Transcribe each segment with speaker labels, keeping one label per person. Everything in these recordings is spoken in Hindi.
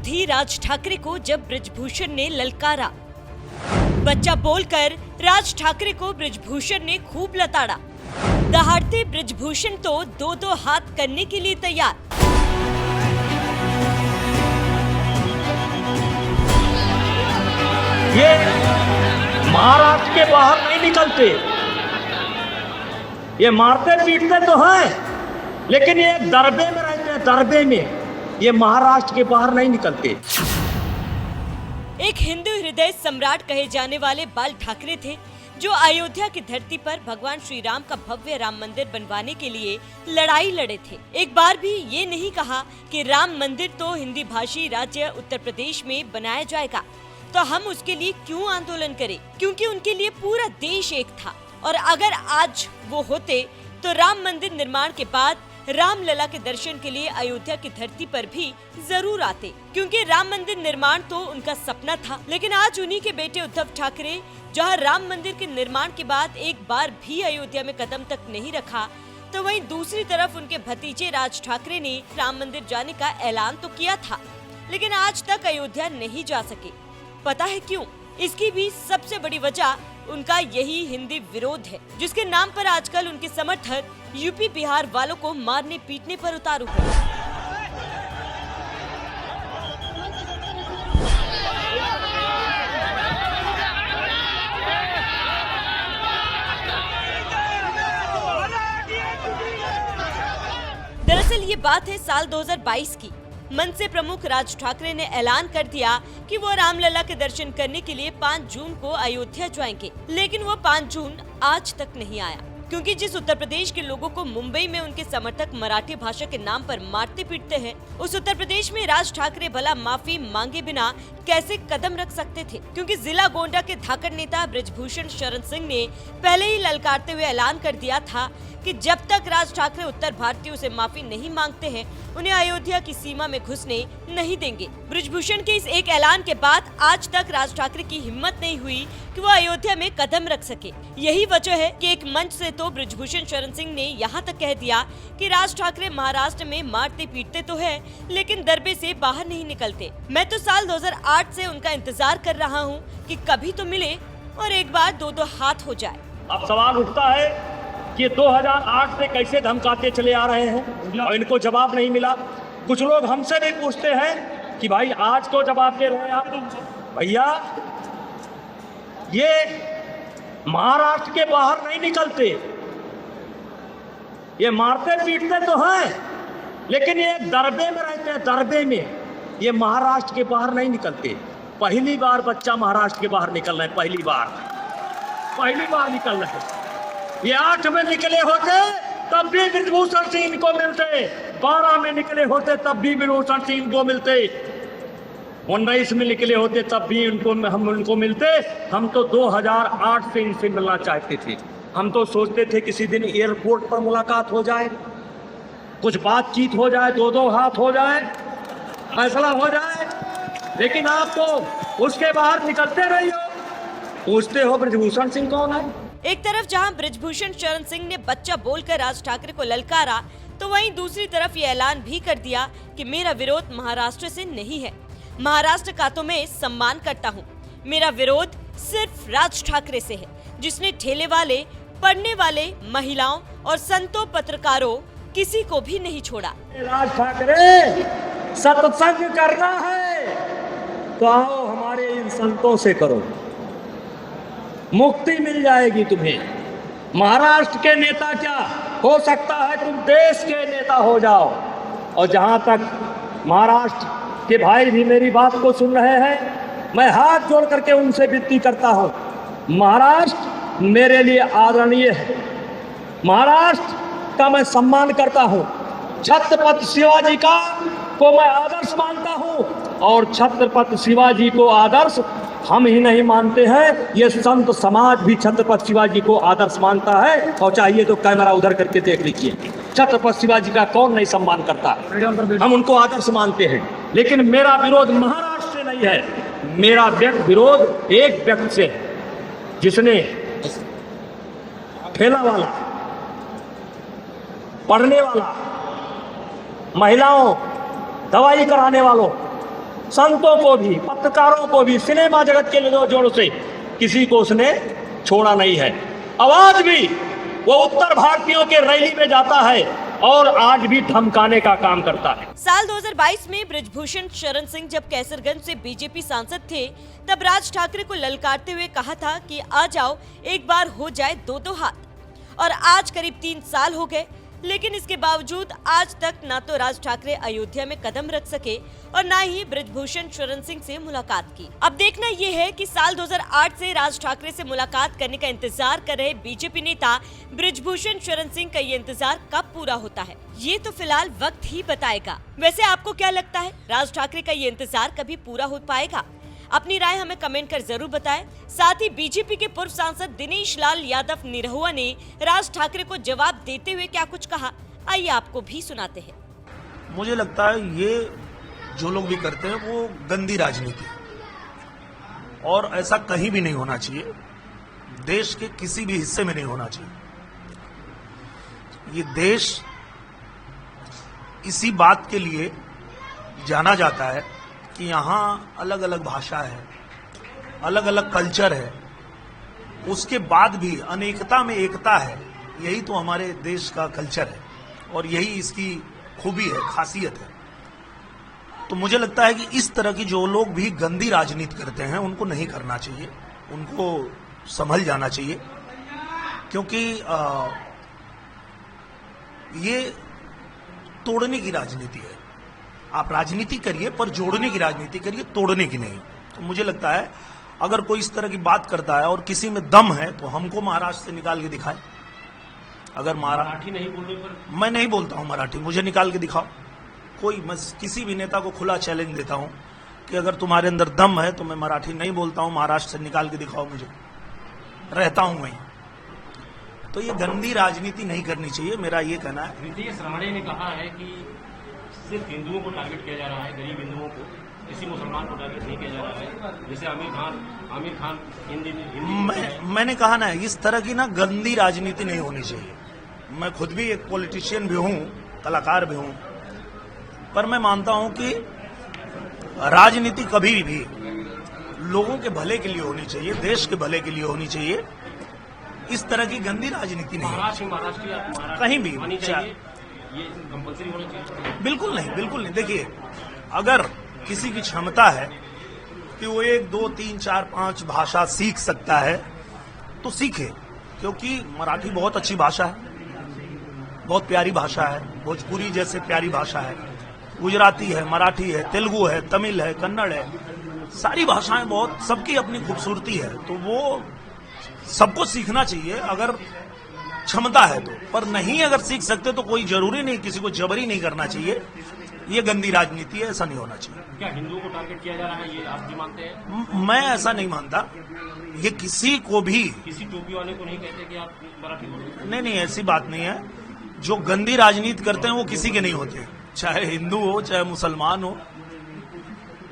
Speaker 1: विरोधी राज ठाकरे को जब ब्रिजभूषण ने ललकारा। बच्चा बोलकर राज ठाकरे को ब्रिजभूषण ने खूब लताड़ा। दहाड़ते ब्रिजभूषण तो दो हाथ करने के लिए तैयार।
Speaker 2: ये महाराष्ट्र के बाहर नहीं निकलते, ये मारते पीटते तो हैं, लेकिन ये दरबे में रहते हैं, दरबे में। ये महाराष्ट्र के बाहर नहीं निकलते।
Speaker 1: एक हिंदू हृदय सम्राट कहे जाने वाले बाल ठाकरे थे, जो अयोध्या की धरती पर भगवान श्री राम का भव्य राम मंदिर बनवाने के लिए लड़ाई लड़े थे। एक बार भी ये नहीं कहा कि राम मंदिर तो हिंदी भाषी राज्य उत्तर प्रदेश में बनाया जाएगा, तो हम उसके लिए क्यों आंदोलन करें, क्योंकि उनके लिए पूरा देश एक था। और अगर आज वो होते तो राम मंदिर निर्माण के बाद रामलला के दर्शन के लिए अयोध्या की धरती पर भी जरूर आते, क्योंकि राम मंदिर निर्माण तो उनका सपना था। लेकिन आज उन्हीं के बेटे उद्धव ठाकरे जहां राम मंदिर के निर्माण के बाद एक बार भी अयोध्या में कदम तक नहीं रखा, तो वहीं दूसरी तरफ उनके भतीजे राज ठाकरे ने राम मंदिर जाने का ऐलान तो किया था, लेकिन आज तक अयोध्या नहीं जा सके। पता है क्यों? इसकी भी सबसे बड़ी वजह उनका यही हिंदी विरोध है, जिसके नाम पर आजकल उनके समर्थक यूपी बिहार वालों को मारने पीटने पर उतारू है। दरअसल ये बात है साल 2022 की। मनसे प्रमुख राज ठाकरे ने ऐलान कर दिया कि वो रामलला के दर्शन करने के लिए 5 जून को अयोध्या जाएंगे, लेकिन वो 5 जून आज तक नहीं आया, क्योंकि जिस उत्तर प्रदेश के लोगों को मुंबई में उनके समर्थक मराठी भाषा के नाम पर मारते पीटते हैं, उस उत्तर प्रदेश में राज ठाकरे भला माफी मांगे बिना कैसे कदम रख सकते थे? क्योंकि जिला गोंडा के धाकड़ नेता ब्रिजभूषण शरण सिंह ने पहले ही ललकारते हुए ऐलान कर दिया था कि जब तक राज ठाकरे उत्तर भारतीयों से माफी नहीं मांगते हैं, उन्हें अयोध्या की सीमा में घुसने नहीं देंगे। ब्रिजभूषण के इस एक ऐलान के बाद आज तक राज ठाकरे की हिम्मत नहीं हुई कि वो अयोध्या में कदम रख सके। यही वजह है कि एक मंच से तो ब्रिजभूषण शरण सिंह ने यहाँ तक कह दिया कि राज ठाकरे महाराष्ट्र में मारते पीटते तो है, लेकिन दरबे से बाहर नहीं निकलते। मैं तो साल 2008 से उनका इंतजार कर रहा हूँ कि कभी तो मिले और एक बार दो हाथ हो जाए।
Speaker 2: अब सवाल उठता है कि 2008 से कैसे धमकाते चले आ रहे हैं और इनको जवाब नहीं मिला। कुछ लोग हमसे भी पूछते हैं कि भाई आज तो जवाब दे रहे हैं आप। भैया, ये महाराष्ट्र के बाहर नहीं निकलते, ये मारते पीटते तो हैं, लेकिन ये दरबे में रहते हैं, दरबे में। ये महाराष्ट्र के बाहर नहीं निकलते। पहली बार बच्चा महाराष्ट्र के बाहर निकल रहे हैं, पहली बार निकल रहे हैं। ये 8 में निकले होते तब भी ब्रिजभूषण सिंह को मिलते, 12 में निकले होते तब भी ब्रिजभूषण सिंह को मिलते, 19 में निकले होते तब भी हम उनको मिलते। हम तो 2008 से इनसे मिलना चाहते थे। हम तो सोचते थे किसी दिन एयरपोर्ट पर मुलाकात हो जाए, कुछ बातचीत हो जाए, दो हाथ हो जाए, फैसला हो जाए, लेकिन आप तो उसके बाहर निकलते नहीं हो। पूछते हो ब्रिजभूषण सिंह कौन है?
Speaker 1: एक तरफ जहां ब्रिजभूषण शरण सिंह ने बच्चा बोलकर राज ठाकरे को ललकारा, तो वहीं दूसरी तरफ ये ऐलान भी कर दिया कि मेरा विरोध महाराष्ट्र से नहीं है, महाराष्ट्र का तो मैं सम्मान करता हूँ। मेरा विरोध सिर्फ राज ठाकरे से है, जिसने ठेले वाले, पढ़ने वाले, महिलाओं और संतों, पत्रकारों, किसी को भी नहीं छोड़ा।
Speaker 2: राज ठाकरे, सत्संग करना है तो आओ हमारे इन संतों से करो, मुक्ति मिल जाएगी तुम्हें। महाराष्ट्र के नेता क्या हो सकता है, तुम देश के नेता हो जाओ। और जहां तक महाराष्ट्र के भाई भी मेरी बात को सुन रहे हैं, मैं हाथ जोड़ करके उनसे विनती करता हूं, महाराष्ट्र मेरे लिए आदरणीय है, महाराष्ट्र का मैं सम्मान करता हूं। छत्रपति शिवाजी का को मैं आदर्श मानता हूं, और छत्रपति शिवाजी को आदर्श हम ही नहीं मानते हैं, ये संत समाज भी छत्रपति शिवाजी को आदर्श मानता है। और चाहिए तो कैमरा उधर करके देख लीजिए, छत्रपति शिवाजी का कौन नहीं सम्मान करता। हम उनको आदर्श मानते हैं, लेकिन मेरा विरोध महाराष्ट्र से नहीं है। मेरा विरोध एक व्यक्ति से है, जिसने ठेला वाला, पढ़ने वाला, महिलाओं, दवाई कराने वालों, संतों को भी, पत्रकारों को भी, सिनेमा जगत के जोड़ों से किसी को उसने छोड़ा नहीं है। अब आज भी वो उत्तर भारतीयों के रैली में जाता है और आज भी धमकाने का काम करता है।
Speaker 1: साल 2022 में बृजभूषण शरण सिंह जब कैसरगंज से बीजेपी सांसद थे, तब राज ठाकरे को ललकारते हुए कहा था कि आ जाओ एक बार हो जाए दो दो हाथ। और आज करीब 3 साल हो गए, लेकिन इसके बावजूद आज तक ना तो राज ठाकरे अयोध्या में कदम रख सके और ना ही बृजभूषण शरण सिंह से मुलाकात की। अब देखना ये है कि साल 2008 से राज ठाकरे से मुलाकात करने का इंतजार कर रहे बीजेपी नेता बृजभूषण शरण सिंह का ये इंतजार कब पूरा होता है, ये तो फिलहाल वक्त ही बताएगा। वैसे आपको क्या लगता है, राज ठाकरे का ये इंतजार कभी पूरा हो पाएगा? अपनी राय हमें कमेंट कर जरूर बताएं। साथ ही बीजेपी के पूर्व सांसद दिनेश लाल यादव निरहुआ ने राज ठाकरे को जवाब देते हुए क्या कुछ कहा, आइए आपको भी सुनाते हैं।
Speaker 3: मुझे लगता है ये जो लोग भी करते हैं वो गंदी राजनीति है और ऐसा कहीं भी नहीं होना चाहिए, देश के किसी भी हिस्से में नहीं होना चाहिए। ये देश इसी बात के लिए जाना जाता है कि यहाँ अलग अलग भाषा है, अलग अलग कल्चर है, उसके बाद भी अनेकता में एकता है। यही तो हमारे देश का कल्चर है और यही इसकी खूबी है, खासियत है। तो मुझे लगता है कि इस तरह की जो लोग भी गंदी राजनीति करते हैं उनको नहीं करना चाहिए, उनको संभल जाना चाहिए, क्योंकि ये तोड़ने की राजनीति है। आप राजनीति करिए पर जोड़ने की राजनीति करिए, तोड़ने की नहीं। तो मुझे लगता है अगर कोई इस तरह की बात करता है और किसी में दम है तो हमको महाराष्ट्र से निकाल के दिखाए। अगर मराठी नहीं बोलने पर मैं नहीं बोलता हूं मराठी, मुझे निकाल के दिखाओ कोई। मैं किसी भी नेता को खुला चैलेंज देता हूं कि अगर तुम्हारे अंदर दम है तो मैं मराठी नहीं बोलता हूं, महाराष्ट्र से निकाल के दिखाओ मुझे, रहता हूं वहीं। तो ये गंदी राजनीति नहीं करनी चाहिए, मेरा ये कहना है।
Speaker 4: श्रमणे ने कहा है कि सिर्फ हिंदुओं को टारगेट किया जा रहा है, गरीब हिंदुओं को, किसी मुसलमान को टारगेट नहीं किया जा रहा है। जैसे आमिर खान हिंदी
Speaker 3: मैंने कहा ना, इस तरह की ना गंदी राजनीति नहीं होनी चाहिए। मैं खुद भी एक पॉलिटिशियन भी हूं, कलाकार भी हूं, पर मैं मानता हूं कि राजनीति कभी भी लोगों के भले के लिए होनी चाहिए, देश के भले के लिए होनी चाहिए। इस तरह की गंदी राजनीति नहीं,
Speaker 4: महाराष्ट्र
Speaker 3: कहीं भी
Speaker 4: ये कंपल्सरी होना चाहिए।
Speaker 3: बिल्कुल नहीं, बिल्कुल नहीं। देखिए, अगर किसी की क्षमता है कि वो 1, 2, 3, 4, 5 भाषा सीख सकता है तो सीखे, क्योंकि मराठी बहुत अच्छी भाषा है, बहुत प्यारी भाषा है, भोजपुरी जैसे प्यारी भाषा है, गुजराती है, मराठी है, तेलुगु है, तमिल है, कन्नड़ है, सारी भाषाएं बहुत, सबकी अपनी खूबसूरती है। तो वो सबको सीखना चाहिए अगर क्षमता है तो, पर नहीं अगर सीख सकते तो कोई जरूरी नहीं, किसी को जबरी नहीं करना चाहिए। ये गंदी राजनीति है, ऐसा नहीं होना चाहिए।
Speaker 4: क्या हिंदुओं को टारगेट किया जा रहा है, ये आप भी मानते हैं?
Speaker 3: मैं ऐसा नहीं मानता। ये किसी को भी,
Speaker 4: किसी टोपी वाले को नहीं कहते कि आप मराठी बोलो।
Speaker 3: नहीं, ऐसी बात नहीं है। जो गंदी राजनीति करते हैं वो किसी के नहीं होते, चाहे हिंदू हो चाहे मुसलमान हो।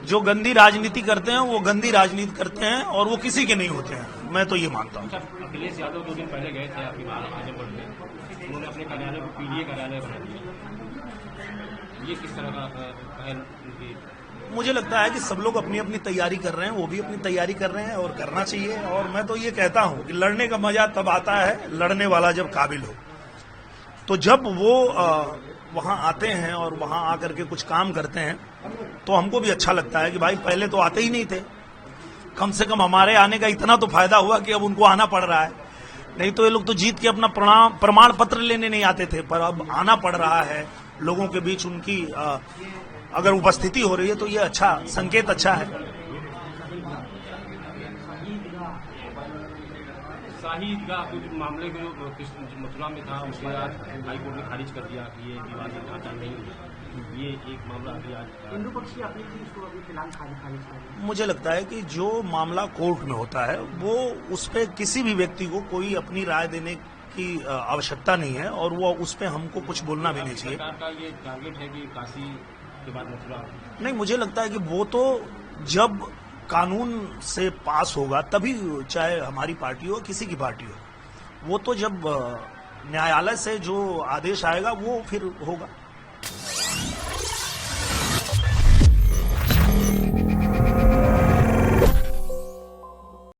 Speaker 3: जो गंदी राजनीति करते हैं वो गंदी राजनीति करते हैं और वो किसी के नहीं होते हैं, मैं तो ये मानता हूँ।
Speaker 4: अखिलेश यादव 2 दिन पहले गए थे आपके आजमगढ़ में, उन्होंने अपने कार्यालय को पीडीए कार्यालय बना दिया। ये किस तरह का पहल?
Speaker 3: मुझे लगता है कि सब लोग अपनी अपनी तैयारी कर रहे हैं, वो भी अपनी तैयारी कर रहे हैं और करना चाहिए। और मैं तो ये कहता हूँ कि लड़ने का मजा तब आता है लड़ने वाला जब काबिल हो। तो जब वो वहां आते हैं और वहां आकर के कुछ काम करते हैं तो हमको भी अच्छा लगता है कि भाई पहले तो आते ही नहीं थे, कम से कम हमारे आने का इतना तो फायदा हुआ कि अब उनको आना पड़ रहा है। नहीं तो ये लोग तो जीत के अपना प्रमाण पत्र लेने नहीं आते थे, पर अब आना पड़ रहा है लोगों के बीच। उनकी अगर उपस्थिति हो रही है तो ये अच्छा संकेत, अच्छा है।
Speaker 4: शाही ईदगाह कुछ मामले को मथुरा में था, उसके आज हाईकोर्ट ने खारिज कर दिया कि ये विवादित ढांचा नहीं है। ये एक मामला अभी आज हिंदू पक्षी अपनी चीज को अभी फिलहाल खारिज कर।
Speaker 3: मुझे लगता है कि जो मामला कोर्ट में होता है वो उस पर किसी भी व्यक्ति को कोई अपनी राय देने की आवश्यकता नहीं है और वो उस पर हमको कुछ बोलना भी नहीं चाहिए।
Speaker 4: सरकार का ये टारगेट है कि काशी के बाद मथुरा। नहीं,
Speaker 3: मुझे लगता है कि वो तो जब कानून से पास होगा तभी, चाहे हमारी पार्टी हो किसी की पार्टी हो, वो तो जब न्यायालय से जो आदेश आएगा वो फिर होगा।